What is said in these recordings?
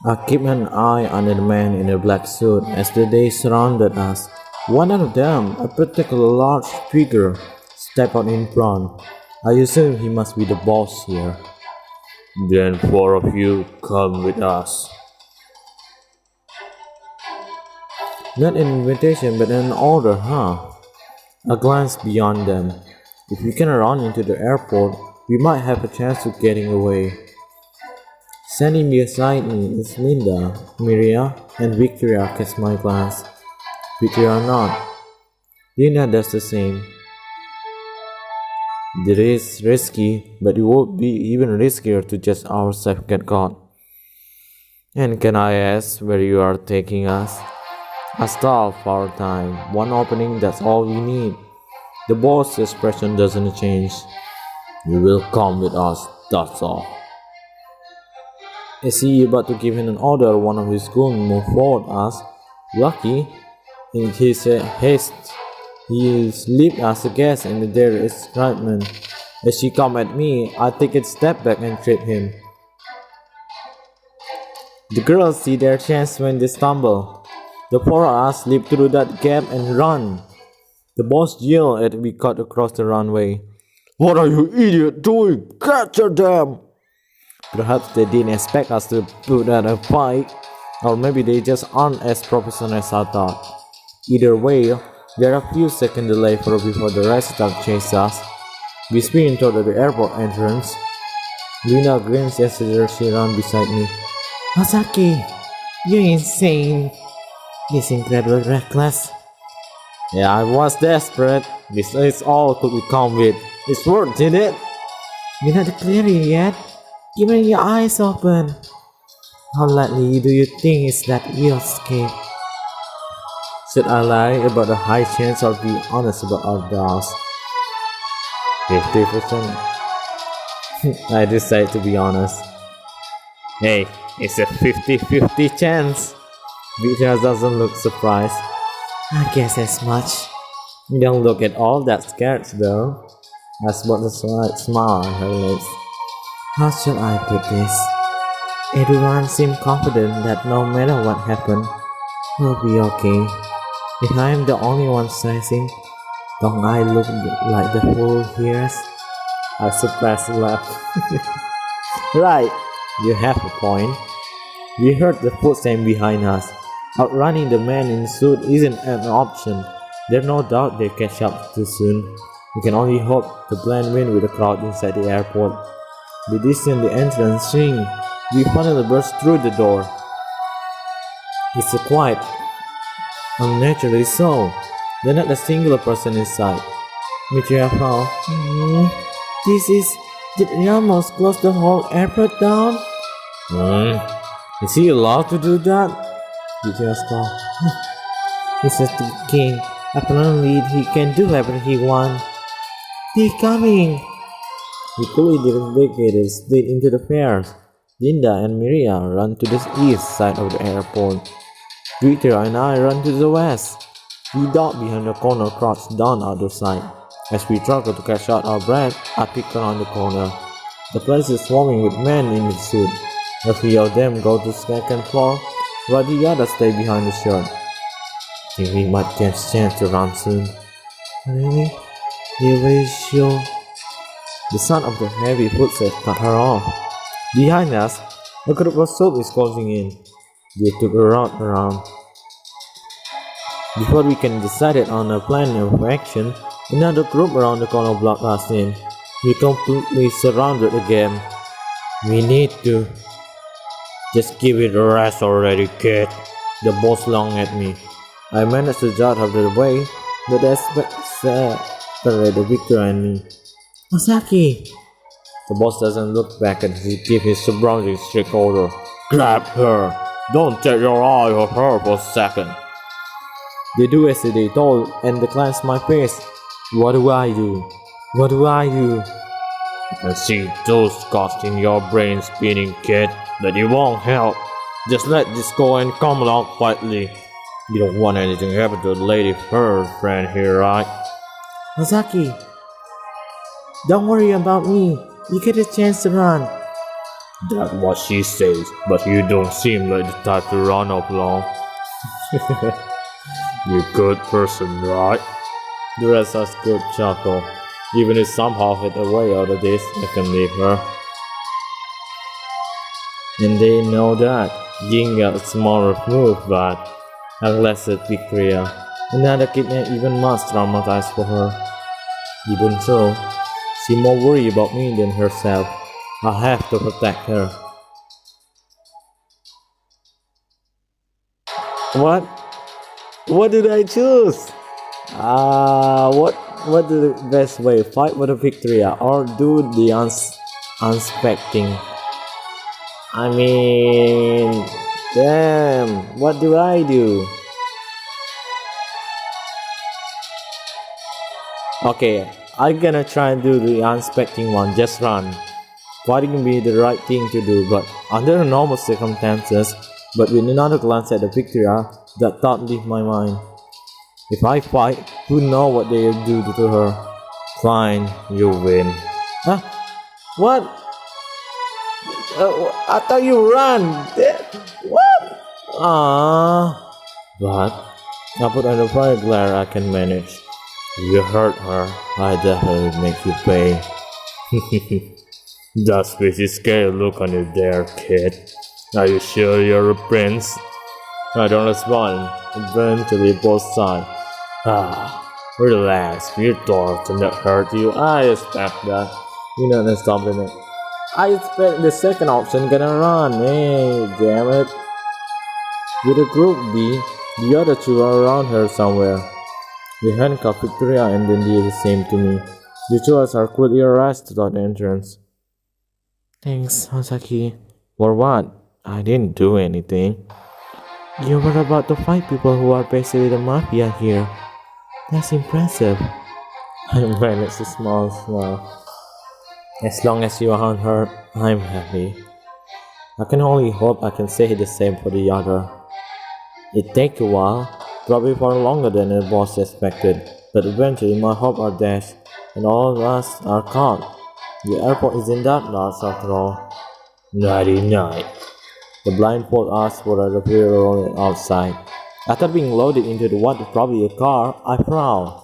I keep an eye on the man in the black suit as the day surrounded us. One of them, a particularly large figure, stepped out in front. I assume he must be the boss here. Then four of you come with us. Not an invitation, but an order, huh? I glanced beyond them. If we can run into the airport, we might have a chance of getting away. Standing beside me is Linda, Miria, and Victoria catch my glance. Victoria not. Linda does the same. It is risky, but it would be even riskier to just ourselves get caught. And can I ask where you are taking us? A stall for our time. One opening, that's all we need. The boss's expression doesn't change. You will come with us, that's all. As he about to give him an order, one of his goons moved forward us. Lucky, in his haste, he slipped as a guest and there is excitement. As she come at me, I take a step back and trip him. The girls see their chance when they stumble. The four of us slip through that gap and run. The boss yelled as we cut across the runway. What are you idiot doing? Capture them! Perhaps they didn't expect us to put out a fight, or maybe they just aren't as professional as I thought. Either way, there are a few seconds delay before the rest start chase us. We sprint toward the airport entrance. Luna grins as she runs beside me. Masaki, you're insane. He's incredibly reckless. Yeah, I was desperate. This is all could we come with. It's worth it? You're not clear yet. Keep your eyes open. How likely do you think is that you'll escape? Should I lie about the high chance or be honest about our doubts? 50%. I decide to be honest. Hey, it's a 50-50 chance. Victoria doesn't look surprised. I guess as much. You don't look at all that scared though. I spot a slight smile on her lips. How should I put this? Everyone seems confident that no matter what happens, we'll be okay. If I am the only one stressing, don't I look like the fool here? I suppressed a laugh. Right, you have a point. We heard the footsteps behind us. Outrunning the man in the suit isn't an option. There's no doubt they catch up too soon. We can only hope to blend in with the crowd inside the airport. The distance the entrance swing, we finally burst through the door. It's so quiet, unnaturally so. There's not a single person inside. Mitria fell. Did we almost close the whole airport down? Is he allowed to do that? Mitria called. He's just the king. Apparently he can do whatever he wants. They're coming! We quickly navigated straight into the fairs. Linda and Miria run to the east side of the airport. Victor and I run to the west. We duck behind the corner crouched down the other side. As we struggle to catch out our breath, I peek around the corner. The place is swarming with men in the suit. A few of them go to the second floor, while the others stay behind the shirt. Think we might get a chance to run soon. Really? You will show. The sound of the heavy footsteps cut her off. Behind us, a group of soldiers is closing in. They took a route around. Before we can decide on a plan of action, another group around the corner blocked us in. We completely surrounded again. We need to. Just give it a rest already, kid. The boss longed at me. I managed to jot out of the way, but that's separated Victor and me. Masaki! The boss doesn't look back and he gives his surrounding strict order. Grab her! Don't take your eye off her for a second. They do as they told and they glance my face. What do I do? What do I do? I can see those thoughts in your brain spinning, kid, but it won't help. Just let this go and come along quietly. You don't want anything to happen to the lady her friend here, right? Masaki, don't worry about me. You get a chance to run. That's what she says, but you don't seem like the type to run up long. You good person, right? The rest us good chuckle. Even if somehow hit away out of this, I can leave her. And they know that. Ying got a smaller move, but unless it's Victoria, another kidnap even much traumatized for her. Even so, she's more worried about me than herself. I have to protect her. What? What did I choose? What is the best way? Fight with a Victoria or do the unsuspecting? I mean, damn, what do I do? Okay, I'm gonna try and do the unsuspecting one, just run. Fighting can be the right thing to do, but under normal circumstances, but with another glance at the Victoria, that thought leave my mind. If I fight, who knows what they'll do to her? Fine, you win. Huh? What? I thought you run. What? But I put on a fire glare I can manage. You hurt her, I definitely make you pay. That's pretty scary look on you there, kid. Are you sure you're a prince? I don't respond. Eventually both sigh. Relax, your thoughts and that hurt you. I expect that. You know that's compliment. I expect the second option gonna run. Hey, damn it. With a group B, the other two are around her somewhere. They handcuff Victoria and then do the same to me. The two of us are quickly arrested at the entrance. Thanks, Hosaki. For what? I didn't do anything. You were about to fight people who are basically the mafia here. That's impressive. I managed a small smile. As long as you aren't hurt, I'm happy. I can only hope I can say the same for the other. It takes a while, probably far longer than the boss expected, but eventually my hopes are dashed and all of us are caught. The airport isn't that large after all. Nighty-night. The blindfold asked for a peril outside. After being loaded into what is probably a car, I frown.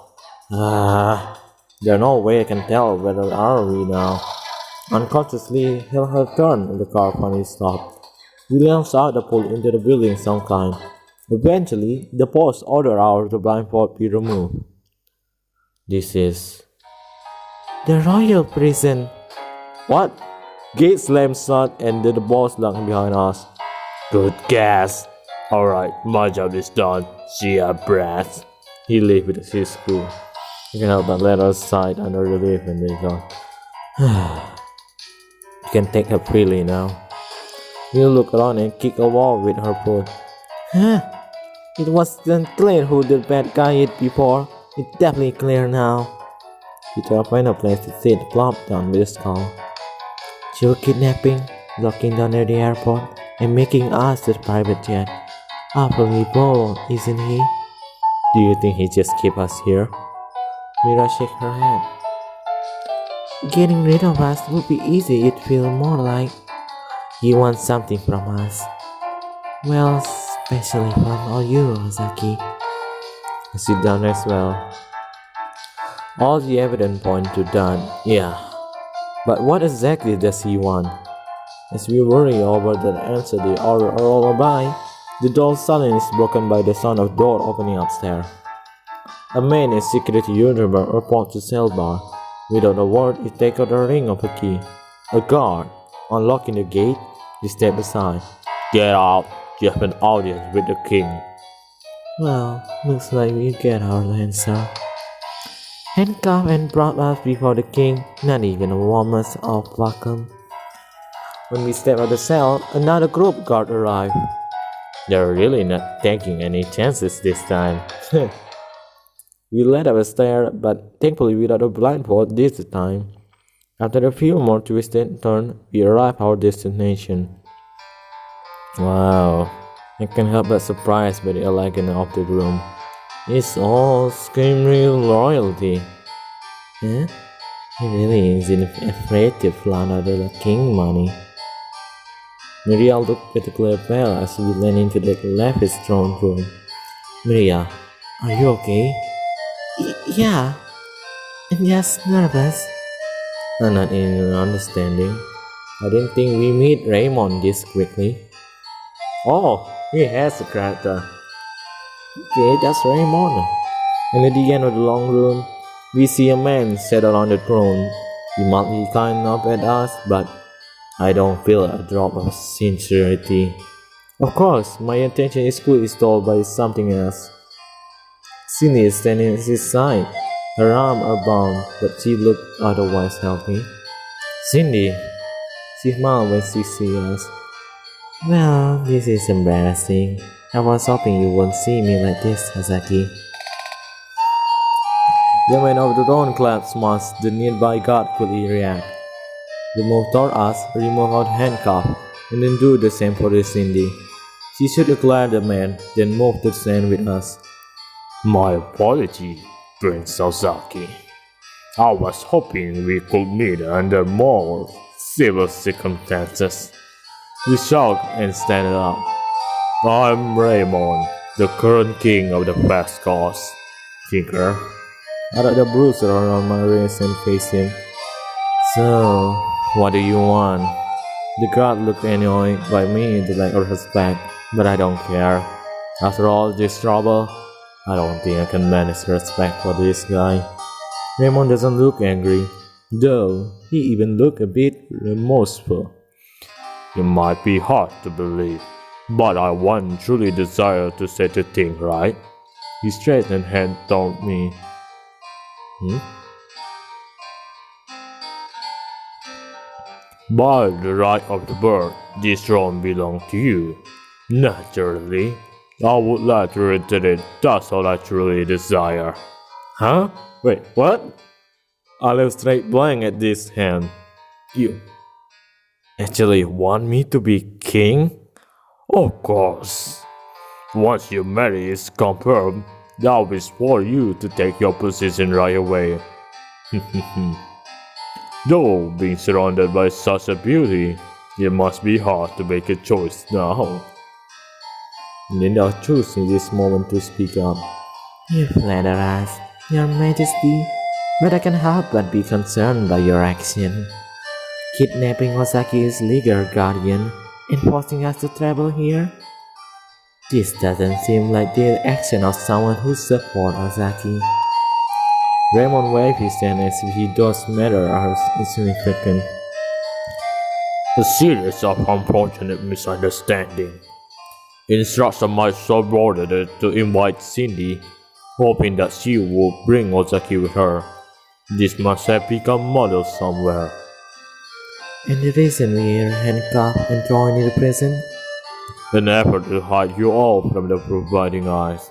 There's no way I can tell whether are we now. Unconsciously, he'll have turned the car finally stopped. We launched out the pull into the building some kind. Eventually, the boss ordered the blindfold be removed. This is the royal prison. What? Gate slammed shut and the boss locked behind us. Good guess. Alright, my job is done. See ya, brats. He left with his crew. You can help but let us side under the lift and they go. You can take her freely now. We'll look around and kick a wall with her foot. It wasn't clear who the bad guy is before. It's definitely clear now. We try to find a place to sit, plop down with a skull. Chill kidnapping, locking down at the airport, and making us the private jet. Awfully bold, isn't he? Do you think he just keep us here? Mira shake her head. Getting rid of us would be easy. It feels more like he wants something from us. Well, especially from all you, Ozaki. I sit down as well. All the evidence point to that, yeah. But what exactly does he want? As we worry over the answer they are all by, the door's silence is broken by the sound of door opening upstairs. A man in security uniform reports to cell bar. Without a word, he takes out a ring of a key. A guard, unlocking the gate, he steps aside. Get out! You have an audience with the king. Well, looks like we get our answer. Handcuffed and brought us before the king, not even a warmest of welcome. When we step out of the cell, another group guard arrived. They're really not taking any chances this time. We let up a stare, but thankfully without a blindfold this time. After a few more twisted turns, we arrive at our destination. Wow, I can't help but surprised by the elegance of the room. It's all screaming royalty. Huh? He really isn't afraid to flaunt out the king money. Miria looked particularly pale as we went into the lavish throne room. Miria, are you okay? Yeah, I'm just nervous. I'm not in your understanding. I didn't think we meet Raymond this quickly. Oh, he has a character. Okay, that's Raymond. And at the end of the long room, we see a man settled on the throne. He might be kind of at us, but I don't feel a drop of sincerity. Of course, my attention is quickly stalled by something else. Cindy is standing at his side. Her arms are bound, but she looked otherwise healthy. Cindy, she smiled when she sees us. Well, this is embarrassing. I was hoping you wouldn't see me like this, Hazaki. The man of the throne clapped smarts. The nearby guard quickly react. They move toward us, remove our handcuff, and then do the same for the Cindy. She should declare the man, then move to stand with us. My apology, Prince Sasaki. I was hoping we could meet under more civil circumstances. We shout and stand up. I'm Raymond, the current king of the Fescos. Tinker. I got the bruiser around my wrist and faced him. So, what do you want? The guard looked annoyed by me to lack of respect, but I don't care. After all this trouble, I don't think I can manage respect for this guy. Raymond doesn't look angry, though he even looked a bit remorseful. It might be hard to believe, but I once truly desired to set the thing right. He straightened and told me. By the right of the bird, this throne belongs to you. Naturally, I would like to reiterate that's all I truly desire. Huh? Wait, what? I looked straight blank at this hand. You actually want me to be king? Of course. Once your marriage is confirmed, I wish for you to take your position right away. Though being surrounded by such a beauty, it must be hard to make a choice now. Linda chose in this moment to speak up. You flatter us, Your Majesty, but I can't help but be concerned by your action. Kidnapping Osaki's legal guardian and forcing us to travel here? This doesn't seem like the action of someone who supports Osaki. Raymond waved his hand as if he does matter are insignificant. A series of unfortunate misunderstandings. Instructed my subordinate to invite Cindy, hoping that she would bring Osaki with her. This must have become muddled somewhere. And the reason we are handcuffed and thrown into prison? An effort to hide you all from the providing eyes.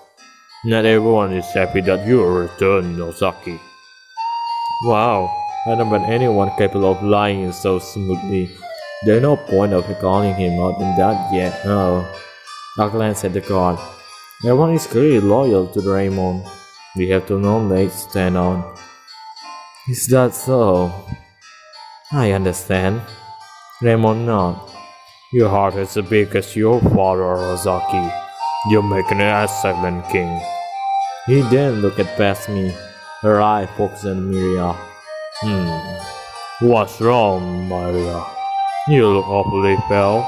Not everyone is happy that you returned, Osaki. Wow, I don't bet anyone capable of lying so smoothly. There's no point of calling him out in that yet, no. I glanced at the guard. Everyone is clearly loyal to Raymond. We have to no legs to stand on. Is that so? I understand. Raymond nodded. Your heart is as big as your father, Osaki. You make an excellent king. He then looked past me. Her eye focused on Miria. What's wrong, Maria? You look awfully pale.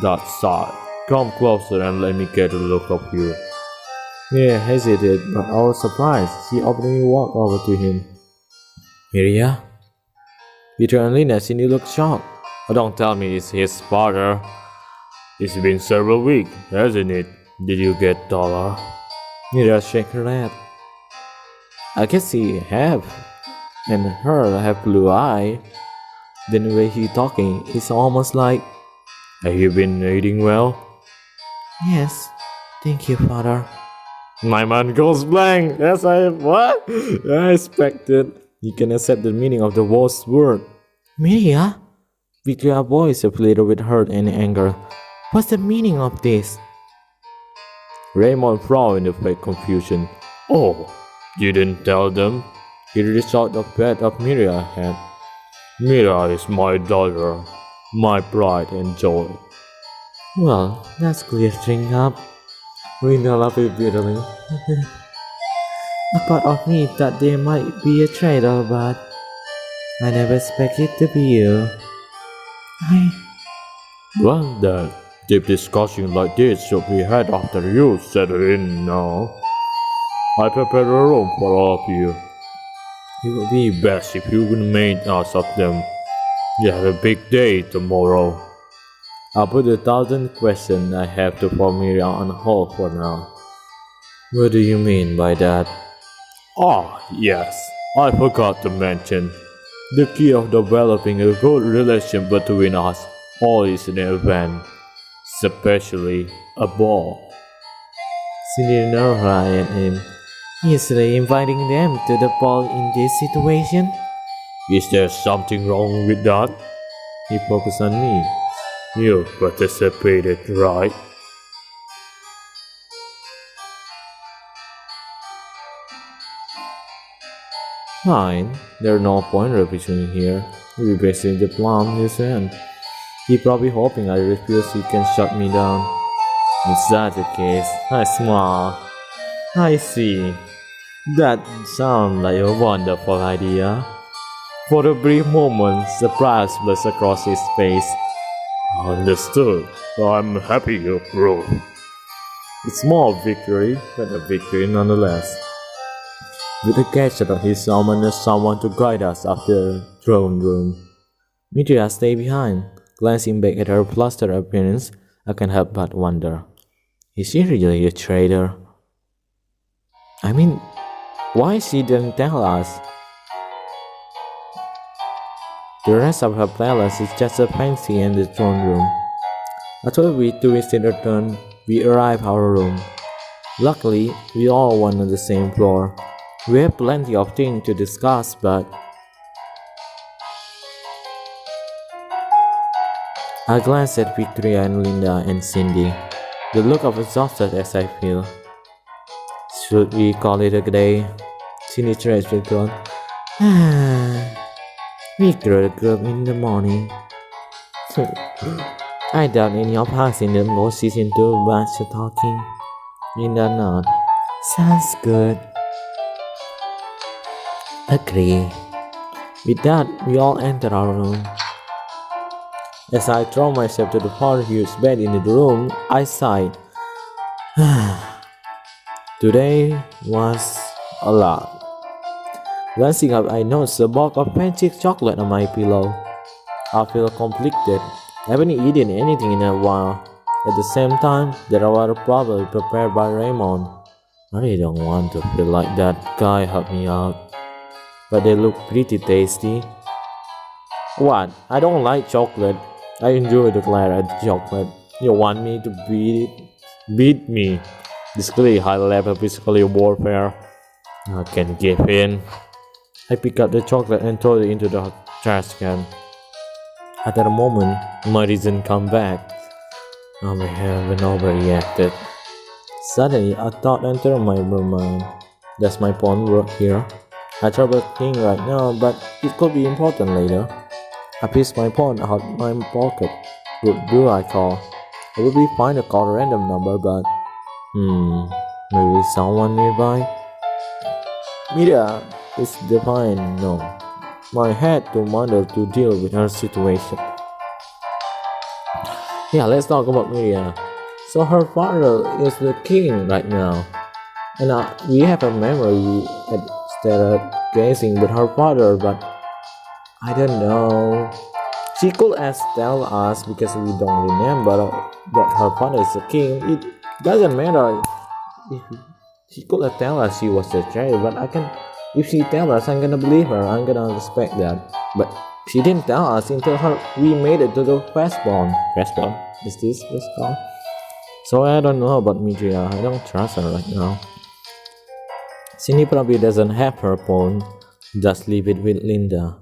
That side. Come closer and let me get a look of you. Miria hesitated, but I was surprised. She openly walked over to him. Miria? Peter and Lina seemed to look shocked. Oh, don't tell me it's his father. It's been several weeks, hasn't it? Did you get taller? Miria shook her head. I guess he have. And her have blue eye. Then the way he talking is almost like... Have you been eating well? Yes, thank you, father. My mind goes blank. Yes, what? I expected. You can accept the meaning of the worst word. Miria? Victoria's voice affiliated with hurt and anger. What's the meaning of this? Raymond frowned in fake confusion. Oh, you didn't tell them? He reached out the bed of Miria's head. Mira is my daughter, my pride and joy. Well, that's clearing up. Linda laughed bitterly. A part of me thought there might be a traitor, but I never expected it to be you. Well then, deep discussion like this should be had after you settle in now. I prepared a room for all of you. It would be best if you would make us of them. You have a big day tomorrow. I'll put 1,000 questions I have to formulate on hold for now. What do you mean by that? Ah, yes, I forgot to mention. The key of developing a good relation between us all is an event, especially a ball. Cindy nodded at him, easily inviting them to the ball in this situation. Is there something wrong with that? He focused on me. You participated, right? Fine, there's no point repeating here. We basically plumb his hand. He probably hoping I refuse he can shut me down. If that's the case, I smile. I see. That sounds like a wonderful idea. For a brief moment, surprise flashed across his face. Understood. I'm happy you approve. A small victory, but a victory nonetheless. With a gesture, he summoned someone to guide us up the throne room. Mitria stayed behind. Glancing back at her flustered appearance, I can't help but wonder. Is she really a traitor? I mean, why she didn't tell us? The rest of her palace is just a fancy in the throne room. After we twisted a turn, we arrived our room. Luckily, we all went on the same floor. We have plenty of things to discuss, but I glanced at Victoria and Linda and Cindy. The look of exhausted as I feel. Should we call it a day? Cindy stretched the ground. We grow the group in the morning. I doubt any of us in the position to batch the talking. Linda nod. Sounds good. Agree. With that, we all enter our room. As I throw myself to the far huge bed in the room, I sighed. Today was a lot. Glancing up, I noticed a box of pancake chocolate on my pillow. I feel conflicted. I haven't eaten anything in a while. At the same time, they were probably prepared by Raymond. I really don't want to feel like that guy helped me out. But they look pretty tasty. What? I don't like chocolate. I enjoy the glare at chocolate. You want me to beat me? This clearly high level physical warfare. I can give in. I pick up the chocolate and throw it into the trash can. At that moment, my reason come back. I may have overreacted. Suddenly, a thought entered my mind. That's my pawn work here. I trouble thing right now, but it could be important later. I piece my pawn out my pocket. What do I call? I would be fine to call a random number, but maybe someone nearby. Media is divine. No, my head to wonder to deal with her situation. Yeah, let's talk about Media. So her father is the king right now, and we have a memory at stargazing with her father, but I don't know. She could tell us because we don't remember that her father is a king. It doesn't matter. If she could tell us she was a child, but if she tell us, I'm gonna believe her. I'm gonna respect that. But she didn't tell us until we made it to the Fescos. Fescos? Is this Fescos? So I don't know about Midria. I don't trust her right now. Cindy probably doesn't have her phone. Just leave it with Linda.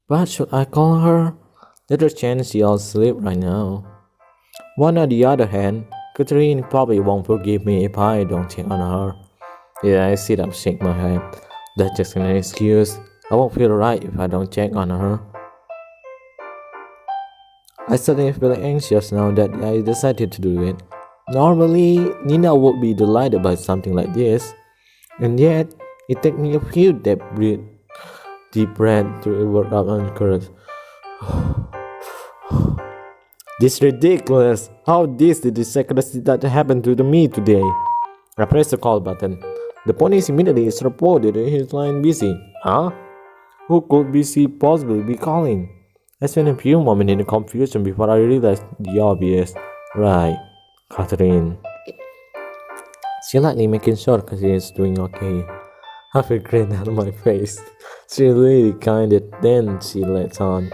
But should I call her? There's a chance she'll sleep right now. One on the other hand, Catherine probably won't forgive me if I don't check on her. Yeah, I sit up, shake my head. That's just an excuse. I won't feel right if I don't check on her. I suddenly feel anxious now that I decided to do it. Normally, Nina would be delighted by something like this, and yet it takes me a few deep breaths to work up on courage. This is ridiculous. How did this synchronicity that happened to me today? I press the call button. The pony immediately is reported his line busy. Huh? Who could busy possibly be calling? I spent a few moments in confusion before I realized the obvious. Right, Catherine. She lightly making sure she is doing okay. I feel grin on my face. She really kinda, then she lets on.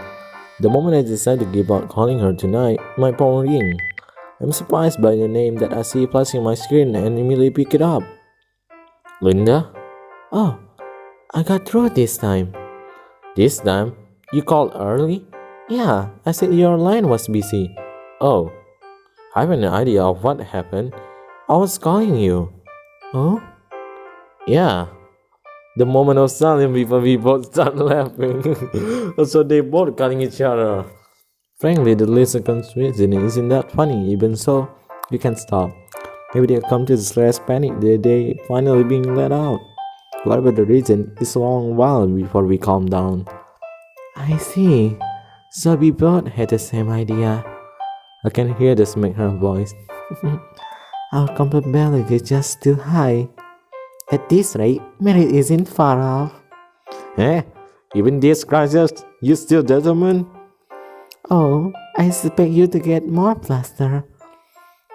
The moment I decide to give up calling her tonight, my phone rings. I'm surprised by the name that I see flashing my screen and immediately pick it up. Linda? Oh, I got through this time. This time? You called early? Yeah, I said your line was busy. Oh, I have an idea of what happened. I was calling you. Oh? Yeah. The moment of silence before we both start laughing. So they both calling each other. Frankly, the listener confusion isn't that funny, even so, you can stop. Maybe they'll come to stress panic the day finally being let out. Whatever the reason, it's a long while before we calm down. I see. So we both had the same idea. I can hear the smack her voice. Our compatibility is just too high. At this rate, marriage isn't far off. Eh? Even this crisis, you still determined? Oh, I expect you to get more plaster.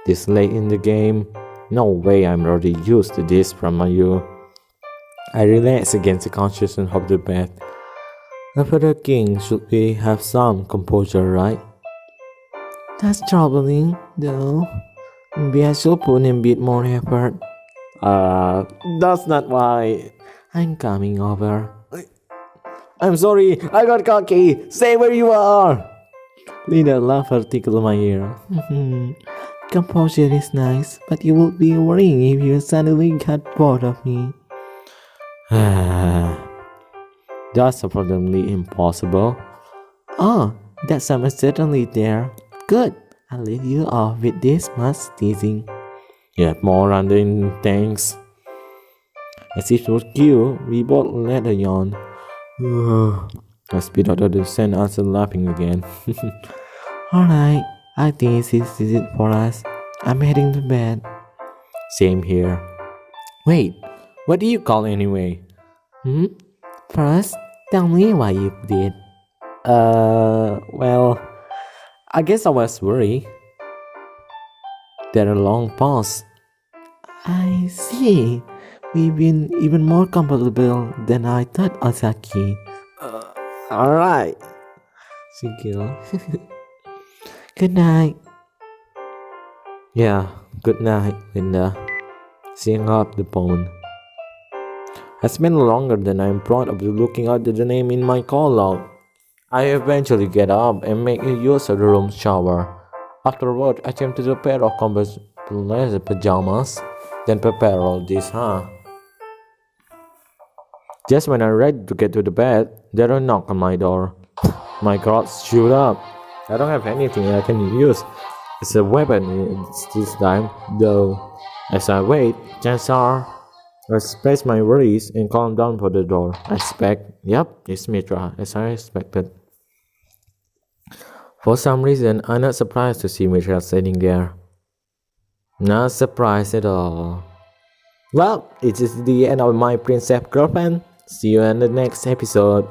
This late in the game? No way, I'm already used to this from you. I relax against the consciousness of the bed. After the king, should we have some composure, right? That's troubling, though. Maybe I should put in a bit more effort. That's not why. I'm coming over. I'm sorry, I got cocky. Stay where you are. Linda laughed tickled my ear. Composure is nice, but you would be worrying if you suddenly got bored of me. That's apparently impossible. Oh, that summer is certainly there. Good. I'll leave you off with this much teasing. You have more random things. As if it was cute, we both let a yawn. I spit out of the sand answer laughing again. Alright, I think this is it for us. I'm heading to bed. Same here. Wait, what do you call anyway? First, tell me why you did. Well, I guess I was worried. There a long pause. I see. We've been even more compatible than I thought, Osaki. Alright. She giggled. Good night. Yeah, good night, Linda. She hung up the phone. I spent longer than I'm proud of looking at the name in my call log. I eventually get up and make use of the room shower. Afterward, I change to a pair of ApkPlz pajamas, then prepare all this, Just when I'm ready to get to the bed, there a knock on my door. My guards shoot up. I don't have anything I can use. It's a weapon this time, though. As I wait, chances are I space my worries and calm down for the door. Yep, it's Mitra, as I expected. For some reason, I'm not surprised to see Mitra sitting there. Not surprised at all. Well, it is the end of my princess girlfriend. See you in the next episode.